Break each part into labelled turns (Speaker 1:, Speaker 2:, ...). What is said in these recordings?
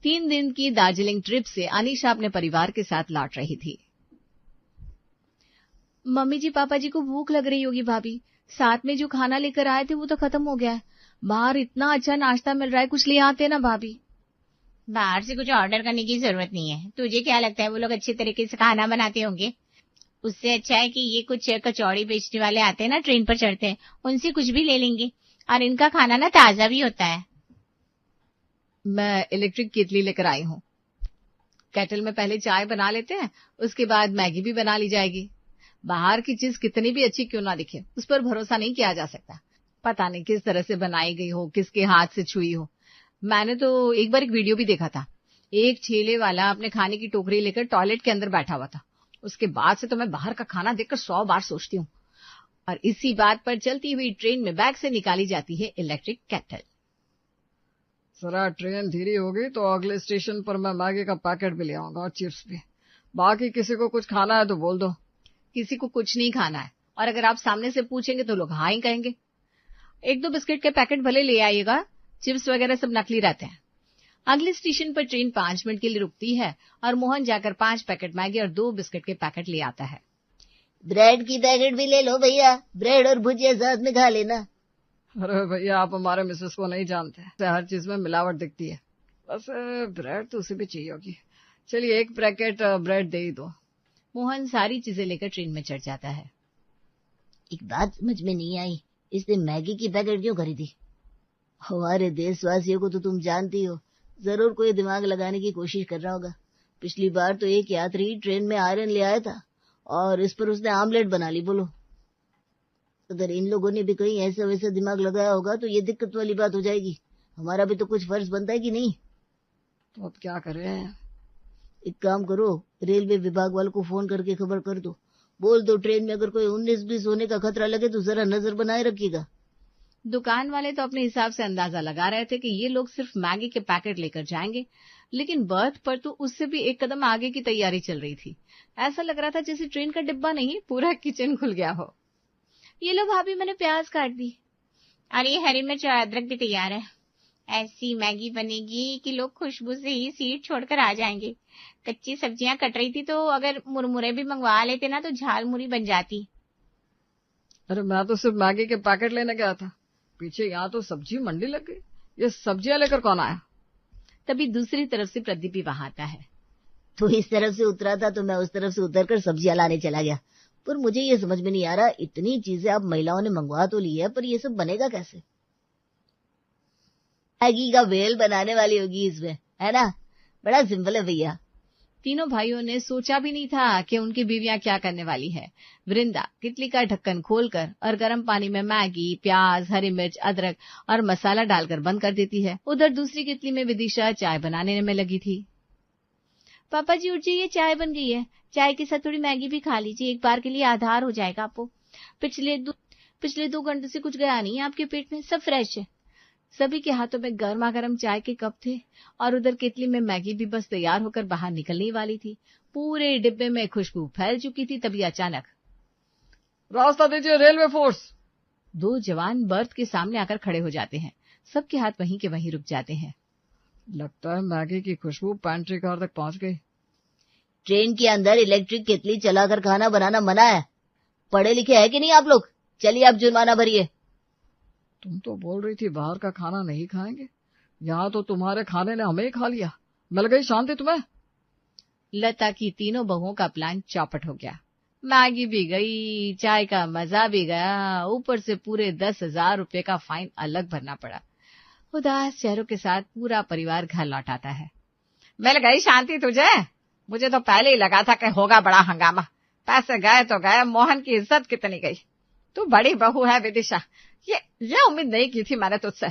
Speaker 1: 3 दिन की दार्जिलिंग ट्रिप से अनीशा अपने परिवार के साथ लौट रही थी। मम्मी जी पापा जी को भूख लग रही होगी भाभी, साथ में जो खाना लेकर आए थे वो तो खत्म हो गया है। बाहर इतना अच्छा नाश्ता मिल रहा है, कुछ ले आते ना भाभी।
Speaker 2: बाहर से कुछ ऑर्डर करने की जरूरत नहीं है। तुझे क्या लगता है वो लोग अच्छे तरीके से खाना बनाते होंगे? उससे अच्छा है कि ये कुछ कचौड़ी बेचने वाले आते हैं ना, ट्रेन पर चढ़ते हैं, उनसे कुछ भी ले लेंगे। और इनका खाना ना ताजा भी होता है।
Speaker 1: मैं इलेक्ट्रिक केतली लेकर आई हूँ। केटल में पहले चाय बना लेते हैं, उसके बाद मैगी भी बना ली जाएगी। बाहर की चीज कितनी भी अच्छी क्यों ना दिखे, उस पर भरोसा नहीं किया जा सकता। पता नहीं किस तरह से बनाई गई हो, किसके हाथ से छुई हो। मैंने तो एक बार एक वीडियो भी देखा था। एक ठेले वाला अपने खाने की टोकरी लेकर टॉयलेट के अंदर बैठा हुआ था। उसके बाद से तो मैं बाहर का खाना देखकर 100 बार सोचती हूँ। और इसी बात पर चलती हुई ट्रेन में बैग से निकाली जाती है इलेक्ट्रिक केटल।
Speaker 3: जरा ट्रेन धीरे होगी तो अगले स्टेशन पर मैं मैगी का पैकेट भी ले आऊंगा और चिप्स भी। बाकी किसी को कुछ खाना है तो बोल दो।
Speaker 1: किसी को कुछ नहीं खाना है, और अगर आप सामने से पूछेंगे तो लोग हाँ ही कहेंगे। 1-2 बिस्किट के पैकेट भले ले आइएगा, चिप्स वगैरह सब नकली रहते हैं। अगले स्टेशन पर ट्रेन 5 मिनट के लिए रुकती है और मोहन जाकर 5 पैकेट मैगी और 2 बिस्किट के पैकेट ले आता है।
Speaker 4: ब्रेड की पैकेट भी ले लो भैया, ब्रेड और भुजिया साथ में खा लेना।
Speaker 3: अरे भैया, आप हमारे मिसेस को नहीं जानते, हर चीज में मिलावट दिखती है। बस ब्रेड तो उसे भी चाहिए होगी। चलिए 1 पैकेट ब्रेड दे ही दो।
Speaker 1: मोहन सारी चीजें लेकर ट्रेन में चढ़ जाता है।
Speaker 4: एक बात समझ में नहीं आई, इसने मैगी की पैकेट क्यों खरीदी? हमारे देशवासियों को तो तुम जानती हो, जरूर कोई दिमाग लगाने की कोशिश कर रहा होगा। पिछली बार तो एक यात्री ट्रेन में आयरन ले आया था और इस पर उसने आमलेट बना ली। बोलो, अगर इन लोगों ने भी कहीं ऐसा वैसा दिमाग लगाया होगा तो ये दिक्कत वाली बात हो जाएगी। हमारा भी तो कुछ फर्ज बनता है कि नहीं?
Speaker 3: तो अब क्या करें?
Speaker 4: एक काम करो, रेलवे विभाग वालों को फोन करके खबर कर दो। बोल दो ट्रेन में अगर कोई 19-20 होने का खतरा लगे तो जरा नजर बनाए रखिएगा।
Speaker 1: दुकान वाले तो अपने हिसाब से अंदाजा लगा रहे थे कि ये लोग सिर्फ मैगी के पैकेट लेकर जाएंगे, लेकिन बर्थ पर तो उससे भी एक कदम आगे की तैयारी चल रही थी। ऐसा लग रहा था जैसे ट्रेन का डिब्बा नहीं, पूरा किचन खुल गया हो। ये लो भाभी, मैंने प्याज काट दी।
Speaker 2: और ये हरी मिर्च और अदरक भी तैयार है। ऐसी मैगी बनेगी कि लोग खुशबू से ही सीट छोड़कर आ जाएंगे। कच्ची सब्जियां कट रही थी तो अगर मुरमुरे भी मंगवा लेते ना तो झाल मुरी बन जाती।
Speaker 3: अरे मैं तो सिर्फ मैगी के पैकेट लेने गया था, पीछे यहाँ तो सब्जी मंडी लग गई। ये सब्जियां लेकर कौन आया?
Speaker 1: तभी दूसरी तरफ से प्रदीप भी वहां आता है।
Speaker 4: तो इस तरफ से उतरा था तो मैं उस तरफ से उतरकर सब्जियां लाने चला गया। पर मुझे ये समझ में नहीं आ रहा, इतनी चीजें आप महिलाओं ने मंगवा तो ली है, पर ये सब बनेगा कैसे? मैगी का बेल बनाने वाली होगी इसमें, है ना? बड़ा सिंपल है भैया।
Speaker 1: तीनों भाइयों ने सोचा भी नहीं था कि उनकी बीवियां क्या करने वाली है। वृंदा कितली का ढक्कन खोलकर और गर्म पानी में मैगी, प्याज, हरी मिर्च, अदरक और मसाला डालकर बंद कर देती है। उधर दूसरी कितली में विदिशा चाय बनाने में लगी थी। पापा जी उठ जाइए, चाय बन गई है। चाय के साथ थोड़ी मैगी भी खा लीजिए, एक बार के लिए आधार हो जाएगा आपको। पिछले 2 घंटे से कुछ गया नहीं है आपके पेट में, सब फ्रेश है। सभी के हाथों में गर्मा गर्म चाय के कप थे और उधर केतली में मैगी भी बस तैयार होकर बाहर निकलने वाली थी। पूरे डिब्बे में खुशबू फैल चुकी थी। तभी अचानक,
Speaker 3: रास्ता दीजिए रेलवे फोर्स।
Speaker 1: 2 जवान बर्थ के सामने आकर खड़े हो जाते हैं। सबके हाथ वहीं के वहीं रुक जाते हैं।
Speaker 3: लगता है मैगी की खुशबू पैंट्री कार तक पहुंच गई।
Speaker 4: ट्रेन के अंदर इलेक्ट्रिक केतली चलाकर खाना बनाना मना है। पढ़े लिखे है कि नहीं आप लोग? चलिए आप जुर्माना भरिए।
Speaker 3: तुम तो बोल रही थी बाहर का खाना नहीं खाएंगे, यहाँ तो तुम्हारे खाने ने हमें ही खा लिया। मिल गई शांति तुम्हें?
Speaker 1: लता की तीनों बहुओं का प्लान चौपट हो गया। मैगी भी गई, चाय का मजा भी गया, ऊपर से पूरे 10,000 रुपए का फाइन अलग भरना पड़ा। उदास चेहरों के साथ पूरा परिवार घर लौट आता है।
Speaker 2: मिल गई शांति तुझे? मुझे तो पहले ही लगा था कि होगा बड़ा हंगामा। पैसे गए तो गए, मोहन की इज्जत कितनी गई। तू बड़ी बहू है विदिशा, ये उम्मीद नहीं की थी मैंने तुझसे।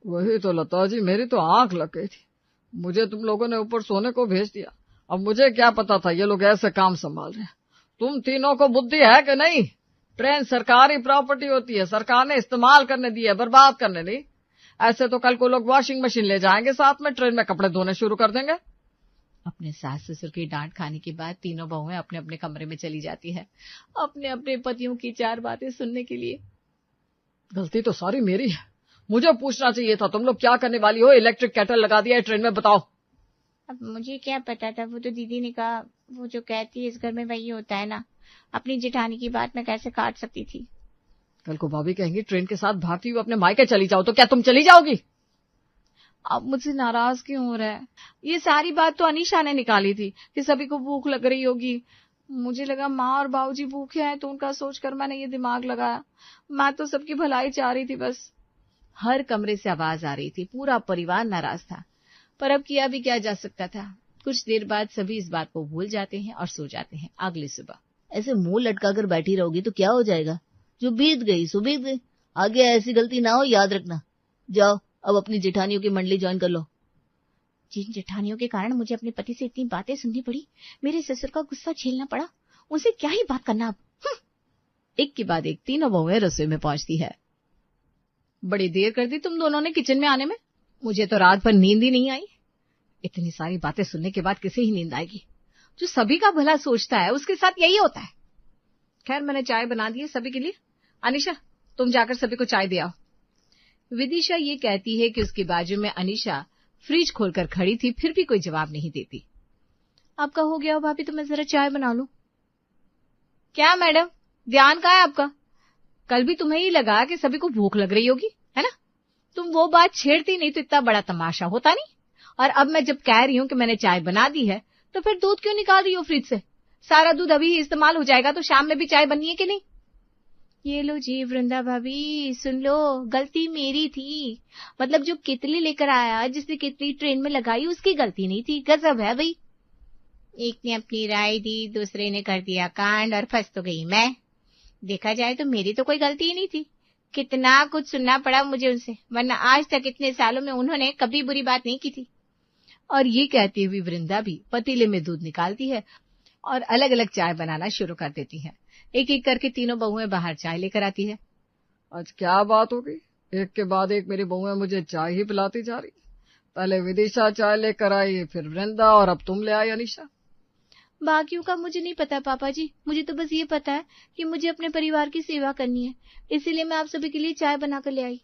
Speaker 3: वही तो लता जी, मेरी तो आंख लग गई थी। मुझे तुम लोगों ने ऊपर सोने को भेज दिया। अब मुझे क्या पता था ये लोग ऐसे काम संभाल रहे हैं। तुम तीनों को बुद्धि है कि नहीं? ट्रेन सरकारी प्रॉपर्टी होती है, सरकार ने इस्तेमाल करने दी है, बर्बाद करने नहीं। ऐसे तो कल को लोग वॉशिंग मशीन ले जाएंगे साथ में, ट्रेन में कपड़े धोने शुरू कर देंगे।
Speaker 1: अपने सास ससुर की डांट खाने के बाद तीनों बहुएं अपने अपने कमरे में चली जाती है, अपने अपने पतियों की 4 बातें सुनने के लिए।
Speaker 3: गलती तो सारी मेरी है, मुझे पूछना चाहिए था तुम लोग क्या करने वाली हो। इलेक्ट्रिक केटल लगा दिया है ट्रेन में, बताओ।
Speaker 2: अब मुझे क्या पता था, वो तो दीदी ने कहा, वो जो कहती है इस घर में वही होता है ना। अपनी जेठानी की बात मैं कैसे काट सकती थी।
Speaker 3: कल को भाभी कहेंगी ट्रेन के साथ भागती हुई अपने मायके चली जाओ, तो क्या तुम चली जाओगी?
Speaker 1: आप मुझसे नाराज क्यों हो रहे हैं? ये सारी बात तो अनीशा ने निकाली थी कि सभी को भूख लग रही होगी। मुझे लगा माँ और बाबूजी भूखे हैं, तो उनका सोचकर मैंने ये दिमाग लगाया। मैं तो सबकी भलाई चाह रही थी बस। हर कमरे से आवाज आ रही थी, पूरा परिवार नाराज था, पर अब किया भी क्या जा सकता था। कुछ देर बाद सभी इस बात को भूल जाते हैं और सो जाते हैं। अगली सुबह
Speaker 4: ऐसे मुंह लटका कर बैठी रहोगी तो क्या हो जाएगा? जो बीत गई सो बीत गई, आगे ऐसी गलती ना हो, याद रखना। जाओ अब अपनी जेठानियों की मंडली ज्वाइन कर लो।
Speaker 2: जिन जेठानियों के कारण मुझे अपने पति से इतनी बातें सुननी पड़ी, मेरे ससुर का गुस्सा झेलना पड़ा, उनसे क्या ही बात करना अब।
Speaker 1: एक के बाद एक तीनों बहुएं रसोई में पहुंचती है। बड़ी देर कर दी तुम दोनों ने किचन में आने में। मुझे तो रात भर नींद ही नहीं आई। इतनी सारी बातें सुनने के बाद किसे ही नींद आएगी? जो सभी का भला सोचता है उसके साथ यही होता है। खैर, मैंने चाय बना दी है सभी के लिए। अनीशा, तुम जाकर सभी को चाय दे आओ। विदिशा ये कहती है कि उसके बाजू में अनीशा फ्रिज खोलकर खड़ी थी, फिर भी कोई जवाब नहीं देती। आपका हो गया हो भाभी, तो मैं जरा चाय बना लूं। क्या मैडम, ध्यान कहाँ है आपका? कल भी तुम्हें ही लगा कि सभी को भूख लग रही होगी, है ना? तुम वो बात छेड़ती नहीं तो इतना बड़ा तमाशा होता नहीं। और अब मैं जब कह रही हूं कि मैंने चाय बना दी है, तो फिर दूध क्यों निकाल रही हो फ्रिज से? सारा दूध अभी ही इस्तेमाल हो जाएगा, तो शाम में भी चाय बननी है कि नहीं?
Speaker 2: ये लो जी वृंदा भाभी, सुन लो, गलती मेरी थी। मतलब जो कितली लेकर आया, जिसने कितली ट्रेन में लगाई, उसकी गलती नहीं थी। गजब है भाई। एक ने अपनी राय दी, दूसरे ने कर दिया कांड, और फंस तो गई मैं। देखा जाए तो मेरी तो कोई गलती ही नहीं थी। कितना कुछ सुनना पड़ा मुझे उनसे, वरना आज तक इतने सालों में उन्होंने कभी बुरी बात नहीं की थी।
Speaker 1: और ये कहती हुई वृंदा भी पतीले में दूध निकालती है और अलग अलग चाय बनाना शुरू कर देती है। एक एक करके तीनों बहुएं बाहर चाय लेकर आती है।
Speaker 3: आज क्या बात हो गई? एक के बाद एक मेरी बहुएं मुझे चाय ही पिलाती जा रही। पहले विदिशा चाय लेकर आई, फिर वृंदा, और अब तुम ले आई अनीशा।
Speaker 2: बाकियों का मुझे नहीं पता पापा जी, मुझे तो बस ये पता है कि मुझे अपने परिवार की सेवा करनी है, इसीलिए मैं आप सभी के लिए चाय बनाकर ले आई।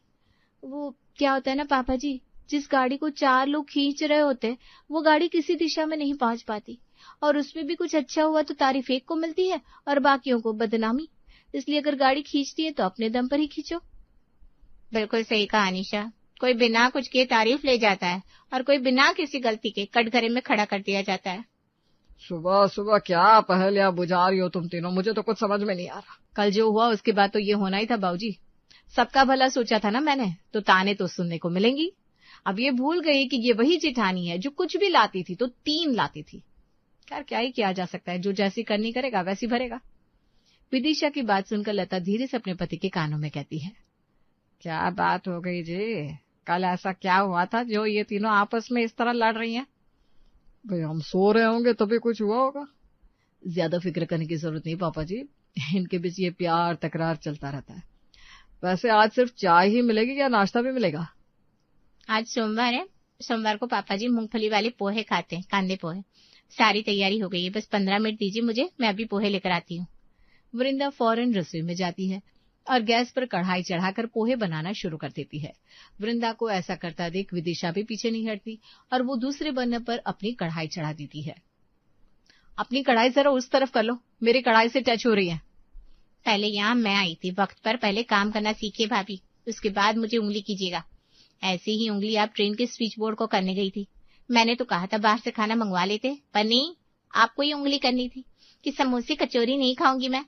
Speaker 2: वो क्या होता है ना पापा जी, जिस गाड़ी को 4 लोग खींच रहे होते, वो गाड़ी किसी दिशा में नहीं पहुंच पाती, और उसमें भी कुछ अच्छा हुआ तो तारीफ एक को मिलती है और बाकियों को बदनामी। इसलिए अगर गाड़ी खींचती है तो अपने दम पर ही खींचो। बिल्कुल सही कहा अनीशा। कोई बिना कुछ किए तारीफ ले जाता है और कोई बिना किसी गलती के कटघरे में खड़ा कर दिया जाता है।
Speaker 3: सुबह सुबह क्या पहेलियां बुझा रही हो तुम तीनों, मुझे तो कुछ समझ में नहीं आ रहा।
Speaker 1: कल जो हुआ उसके बाद तो ये होना ही था बाबूजी। सबका भला सोचा था ना मैंने, तो ताने तो सुनने को मिलेंगी। अब ये भूल गई कि ये वही जेठानी है जो कुछ भी लाती थी तो 3 लाती थी। खैर, क्या ही किया जा सकता है, जो जैसी करनी करेगा वैसी भरेगा। विदिशा की बात सुनकर लता धीरे से अपने पति के कानों में कहती है, क्या बात हो गई जी? कल ऐसा क्या हुआ था जो ये तीनों आपस में इस तरह लड़ रही हैं?
Speaker 3: भाई हम सो रहे होंगे तभी कुछ हुआ होगा।
Speaker 1: ज्यादा फिक्र करने की जरूरत नहीं पापा जी, इनके बीच ये प्यार तकरार चलता रहता है।
Speaker 3: वैसे आज सिर्फ चाय ही मिलेगी या नाश्ता भी मिलेगा?
Speaker 2: आज सोमवार है, सोमवार को पापा जी मूंगफली वाले पोहे खाते हैं, कांदे पोहे। सारी तैयारी हो गई है, बस 15 मिनट दीजिए मुझे, मैं अभी पोहे लेकर आती हूँ।
Speaker 1: वृंदा फौरन रसोई में जाती है और गैस पर कढ़ाई चढ़ाकर पोहे बनाना शुरू कर देती है। वृंदा को ऐसा करता देख विदिशा भी पीछे नहीं हटती और वो दूसरे बर्नर पर अपनी कढ़ाई चढ़ा देती है। अपनी कढ़ाई जरा उस तरफ कर लो, मेरी कढ़ाई से टच हो रही है।
Speaker 2: पहले यहाँ मैं आई थी वक्त पर, पहले काम करना सीखिए भाभी, उसके बाद मुझे उंगली कीजिएगा। ऐसे ही उंगली आप ट्रेन के स्विच बोर्ड को करने गई थी। मैंने तो कहा था बाहर से खाना मंगवा लेते, पर नहीं, आपको ही उंगली करनी थी कि समोसे कचौरी नहीं खाऊंगी मैं।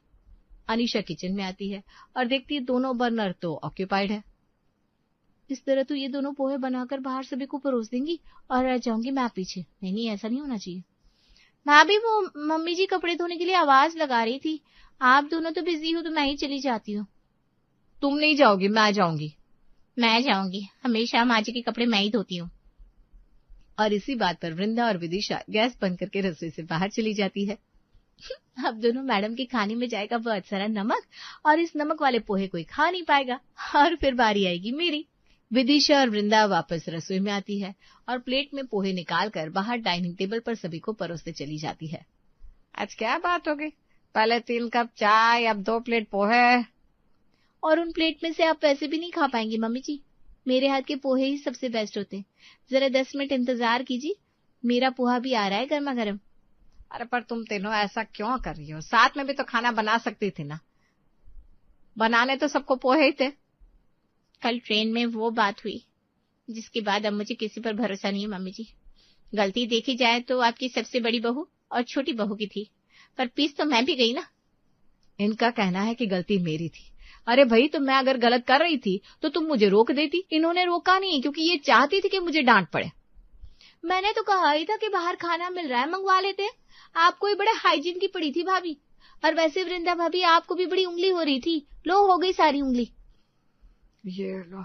Speaker 1: अनीशा किचन में आती है और देखती है दोनों बर्नर तो ऑक्यूपाइड है। इस तरह तो ये दोनों पोहे बनाकर बाहर सभी को परोस देंगी और रह जाऊंगी मैं पीछे। नहीं, ऐसा नहीं होना चाहिए।
Speaker 2: भाभी, वो मम्मी जी कपड़े धोने के लिए आवाज लगा रही थी, आप दोनों तो बिजी हो तो मैं ही चली जाती हूँ।
Speaker 1: तुम नहीं जाओगी, मैं जाऊंगी।
Speaker 2: मैं जाऊंगी, हमेशा माँ जी के कपड़े मैं ही धोती हूँ।
Speaker 1: और इसी बात पर वृंदा और विदिशा गैस बंद करके रसोई से बाहर चली जाती है। अब दोनों मैडम के खाने में जाएगा बहुत सारा नमक, और इस नमक वाले पोहे कोई खा नहीं पाएगा, और फिर बारी आएगी मेरी। विदिशा और वृंदा वापस रसोई में आती है और प्लेट में पोहे निकालकर बाहर डाइनिंग टेबल पर सभी को परोसते चली जाती है।
Speaker 3: आज क्या बात हो गई? पहले 3 कप चाय, अब 2 प्लेट पोहे।
Speaker 2: और उन प्लेट में से आप वैसे भी नहीं खा पाएंगी मम्मी जी, मेरे हाथ के पोहे ही सबसे बेस्ट होते हैं। जरा 10 मिनट इंतजार कीजिए, मेरा पोहा भी आ रहा है गर्मा गर्म।
Speaker 1: अरे पर तुम तीनों ऐसा क्यों कर रही हो? साथ में भी तो खाना बना सकती थी ना। बनाने तो सबको पोहे ही थे।
Speaker 2: कल ट्रेन में वो बात हुई जिसके बाद अब मुझे किसी पर भरोसा नहीं है मम्मी जी। गलती देखी जाए तो आपकी सबसे बड़ी बहू और छोटी बहू की थी, पर पीस तो मैं भी गई ना।
Speaker 1: इनका कहना है कि गलती मेरी थी। अरे भाई, तो मैं अगर गलत कर रही थी तो तुम मुझे रोक देती। इन्होंने रोका नहीं क्योंकि ये चाहती थी कि मुझे डांट पड़े।
Speaker 2: मैंने तो कहा ही था कि बाहर खाना मिल रहा है, मंगवा लेते। आपको ही बड़े हाइजीन की पड़ी थी भाभी। और वैसे वृंदा भाभी, आपको भी बड़ी उंगली हो रही थी। लो, हो गई सारी उंगली।
Speaker 3: ये लो,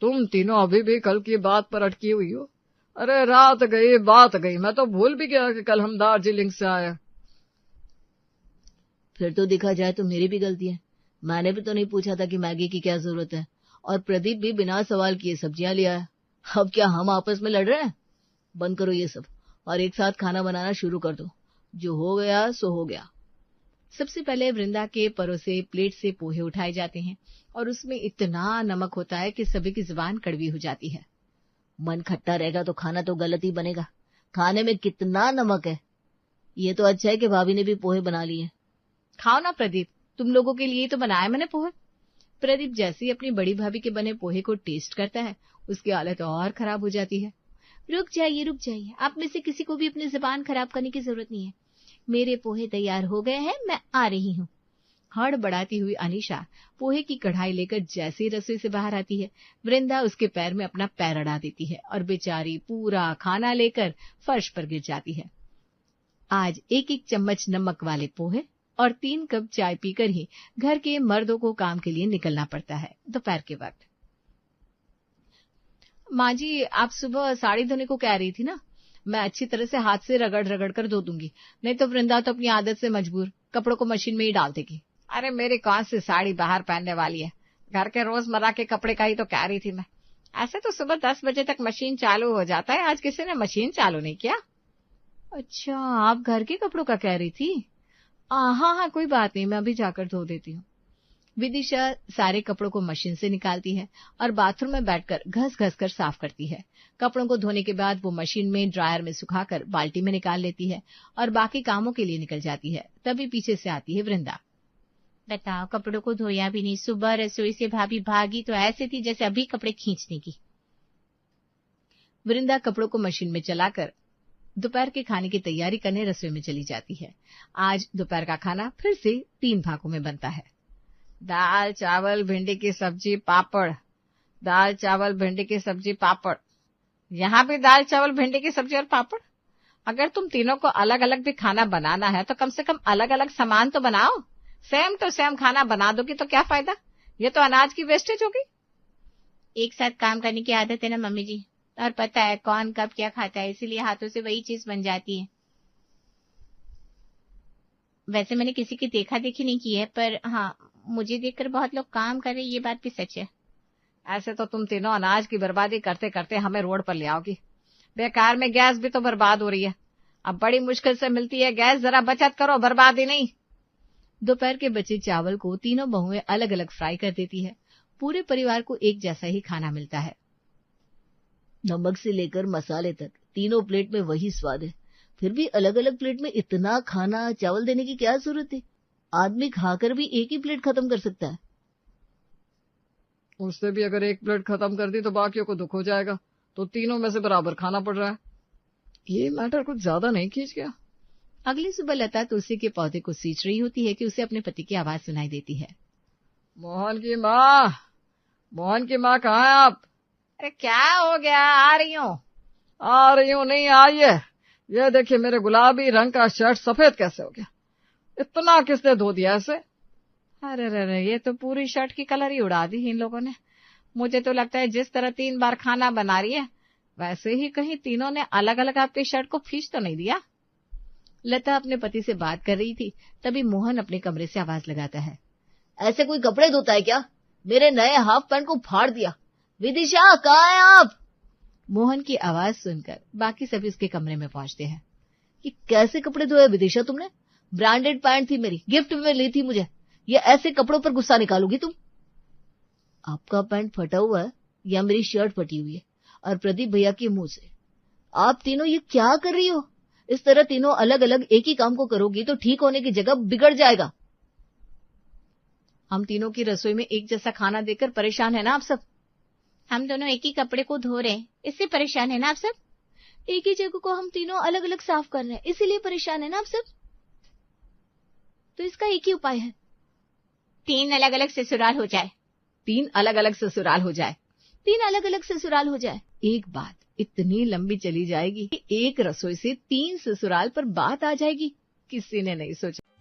Speaker 3: तुम तीनों अभी भी कल की बात पर अटकी हुई हो। अरे रात गई बात गई, मैं तो भूल भी गया कि कल हम दार्जिलिंग से आए।
Speaker 4: फिर तो देखा जाए तो मेरी भी गलती है। मैंने भी तो नहीं पूछा था कि मैगी की क्या जरूरत है, और प्रदीप भी बिना सवाल किए सब्जियां ले आया। अब क्या हम आपस में लड़ रहे हैं? बंद करो ये सब और एक साथ खाना बनाना शुरू कर दो। जो हो गया सो हो गया।
Speaker 1: सबसे पहले वृंदा के परोसे प्लेट से पोहे उठाए जाते हैं और उसमें इतना नमक होता है कि सभी की जुबान कड़वी हो जाती है।
Speaker 4: मन खट्टा रहेगा तो खाना तो गलत ही बनेगा। खाने में कितना नमक है। ये तो अच्छा है कि भाभी ने भी पोहे बना लिए।
Speaker 1: खाओ ना प्रदीप, तुम लोगों के लिए तो बनाया मैंने पोहे। प्रदीप जैसे ही अपनी बड़ी भाभी के बने पोहे को टेस्ट करता है, उसकी हालत और खराब हो जाती है।
Speaker 2: रुक जाइए, आप में से किसी को भी अपनी जुबान खराब करने की जरूरत नहीं है। मेरे पोहे तैयार हो गए हैं, मैं आ रही हूँ।
Speaker 1: हड़बड़ाती हुई अनीशा पोहे की कढ़ाई लेकर जैसे ही रसोई से बाहर आती है, वृंदा उसके पैर में अपना पैर अड़ा देती है और बेचारी पूरा खाना लेकर फर्श पर गिर जाती है। आज 1-1 चम्मच नमक वाले पोहे और 3 कप चाय पीकर ही घर के मर्दों को काम के लिए निकलना पड़ता है दोपहर के वक्त। माँ जी, आप सुबह साड़ी धोने को कह रही थी ना, मैं अच्छी तरह से हाथ से रगड़ रगड़ कर धो दूंगी, नहीं तो वृंदा तो अपनी आदत से मजबूर कपड़ों को मशीन में ही डाल देगी। अरे मेरी कौन सी साड़ी बाहर पहनने वाली है, घर के रोजमर्रा के कपड़े का ही तो कह रही थी मैं। ऐसे तो सुबह 10 बजे तक मशीन चालू हो जाता है, आज किसी ने मशीन चालू नहीं किया। अच्छा, आप घर के कपड़ों का कह रही थी। हाँ, कोई बात नहीं, मैं अभी जाकर धो देती हूँ। विदिशा सारे कपड़ों को मशीन से निकालती है और बाथरूम में बैठकर घस घस कर साफ करती है। कपड़ों को धोने के बाद वो मशीन में ड्रायर में सुखाकर बाल्टी में निकाल लेती है और बाकी कामों के लिए निकल जाती है। तभी पीछे से आती है वृंदा।
Speaker 2: बताओ, कपड़ों को धोया भी नहीं, सुबह रसोई से भाभी भागी तो ऐसे थी जैसे अभी कपड़े खींचने की।
Speaker 1: वृंदा कपड़ों को मशीन में चलाकर दोपहर के खाने की तैयारी करने रसोई में चली जाती है। आज दोपहर का खाना फिर से 3 भागों में बनता है। दाल चावल भिंडी की सब्जी पापड़, दाल चावल भिंडी की सब्जी पापड़। यहाँ भी दाल चावल भिंडी की सब्जी और पापड़। अगर तुम तीनों को अलग अलग भी खाना बनाना है तो कम से कम अलग अलग सामान तो बनाओ। सेम टू सेम खाना बना दोगी तो क्या फायदा, ये तो अनाज की वेस्टेज होगी।
Speaker 2: एक साथ काम करने की आदत है ना मम्मी जी, और पता है कौन कब क्या खाता है, इसीलिए हाथों से वही चीज बन जाती है। वैसे मैंने किसी की देखा देखी नहीं की है, पर हाँ, मुझे देखकर बहुत लोग काम कर रहे हैं, ये बात भी सच है।
Speaker 1: ऐसे तो तुम तीनों अनाज की बर्बादी करते करते हमें रोड पर ले आओगी। बेकार में गैस भी तो बर्बाद हो रही है। अब बड़ी मुश्किल से मिलती है गैस, जरा बचत करो, बर्बादी नहीं। दोपहर के बचे चावल को तीनों बहुएं अलग अलग फ्राई कर देती है। पूरे परिवार को एक जैसा ही खाना मिलता है।
Speaker 4: नमक से लेकर मसाले तक तीनों प्लेट में वही स्वाद है, फिर भी अलग अलग प्लेट में इतना खाना चावल देने की क्या जरूरत है? आदमी खाकर भी एक ही प्लेट खत्म कर सकता है।
Speaker 3: उससे भी अगर एक प्लेट खत्म कर दी तो बाकियों को दुख हो जाएगा, तो तीनों में से बराबर खाना पड़ रहा है। ये मैटर कुछ ज्यादा नहीं खींच गया।
Speaker 1: अगली सुबह लता तुलसी के पौधे को सींच रही होती है कि उसे अपने पति की आवाज सुनाई देती है।
Speaker 3: मोहन की माँ कहाँ है आप?
Speaker 1: अरे क्या हो गया, आ रही हूँ।
Speaker 3: नहीं आइए। ये देखिए मेरे गुलाबी रंग का शर्ट सफेद कैसे हो गया, इतना किसने धो दिया ऐसे?
Speaker 1: अरे ये तो पूरी शर्ट की कलर ही उड़ा दी इन लोगों ने। मुझे तो लगता है जिस तरह 3 बार खाना बना रही है, वैसे ही कहीं तीनों ने अलग अलग आपकी शर्ट को खींच तो नहीं दिया। लता अपने पति से बात कर रही थी, तभी मोहन अपने कमरे से आवाज लगाता है।
Speaker 4: ऐसे कोई कपड़े धोता है क्या? मेरे नए हाफ पैंट को फाड़ दिया। विदिशा, कहाँ है आप?
Speaker 1: मोहन की आवाज सुनकर बाकी सभी उसके कमरे में पहुंचते हैं।
Speaker 4: ये कैसे कपड़े धोए विदिशा तुमने? ब्रांडेड पैंट थी मेरी, गिफ्ट में ली थी मुझे। ये ऐसे कपड़ों पर गुस्सा निकालोगी तुम? आपका पैंट फटा हुआ है या मेरी शर्ट फटी हुई है? और प्रदीप भैया के मुंह से आप तीनों ये क्या कर रही हो? इस तरह तीनों अलग अलग एक ही काम को करोगी तो ठीक होने की जगह बिगड़ जाएगा।
Speaker 1: हम तीनों की रसोई में एक जैसा खाना देकर परेशान है ना आप सब?
Speaker 2: हम दोनों एक ही कपड़े को धो रहे हैं, इससे परेशान है ना आप सब?
Speaker 4: एक ही जगह को हम तीनों अलग अलग साफ कर रहे हैं, इसीलिए परेशान है ना आप सब? तो इसका एक ही उपाय है,
Speaker 2: 3 अलग अलग ससुराल हो जाए।
Speaker 1: 3 अलग अलग ससुराल हो जाए।
Speaker 4: 3 अलग अलग ससुराल हो जाए।
Speaker 1: एक बात इतनी लंबी चली जाएगी कि एक रसोई से 3 ससुराल पर बात आ जाएगी, किसी ने नहीं सोचा।